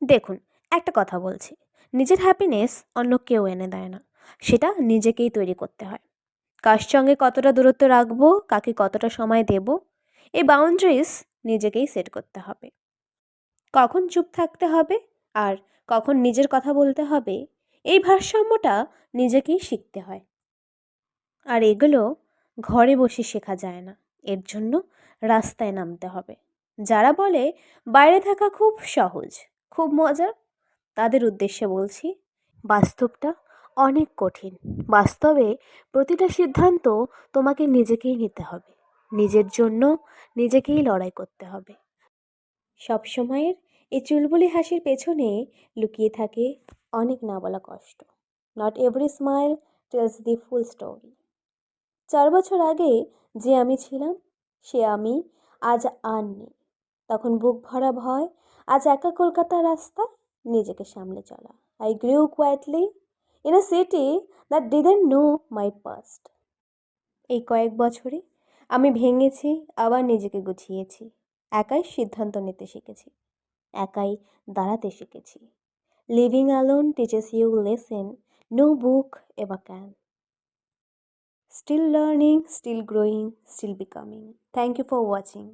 দেখুন, একটা কথা বলছি, নিজের হ্যাপিনেস অন্য কেউ এনে দেয় না, সেটা নিজেকেই তৈরি করতে হয়। কার সঙ্গে কতটা দূরত্ব রাখবো, কাকে কতটা সময় দেব, এই বাউন্ডারিজ নিজেকেই সেট করতে হবে। কখন চুপ থাকতে হবে আর কখন নিজের কথা বলতে হবে, এই ভারসাম্যটা নিজেকেই শিখতে হয়। আর এগুলো ঘরে বসে শেখা যায় না, এর জন্য রাস্তায় নামতে হবে। যারা বলে বাইরে থাকা খুব সহজ, খুব মজার, তাদের উদ্দেশ্যে বলছি, বাস্তবটা অনেক কঠিন। বাস্তবে প্রতিটা সিদ্ধান্ত তোমাকে নিজেকেই নিতে হবে, নিজের জন্য নিজেকেই লড়াই করতে হবে। সবসময়ের এই চুলবুলি হাসির পেছনে লুকিয়ে থাকে অনেক না বলা কষ্ট। Not every smile tells the full story. 4 বছর আগে যে আমি ছিলাম, সে আমি আজ আর নেই। তখন বুক ভরা ভয়, আজ একা কলকাতার রাস্তা, নিজেকে সামলে চলা। I গ্রিউ quietly in a city that didn't know my past. এই কয়েক বছরে আমি ভেঙেছি, আবার নিজেকে গুছিয়েছি। একাই সিদ্ধান্ত নিতে শিখেছি, একাই দাঁড়াতে শিখেছি। Living alone teaches you lesson no book ever can. Still learning, still growing, still becoming. Thank you for watching.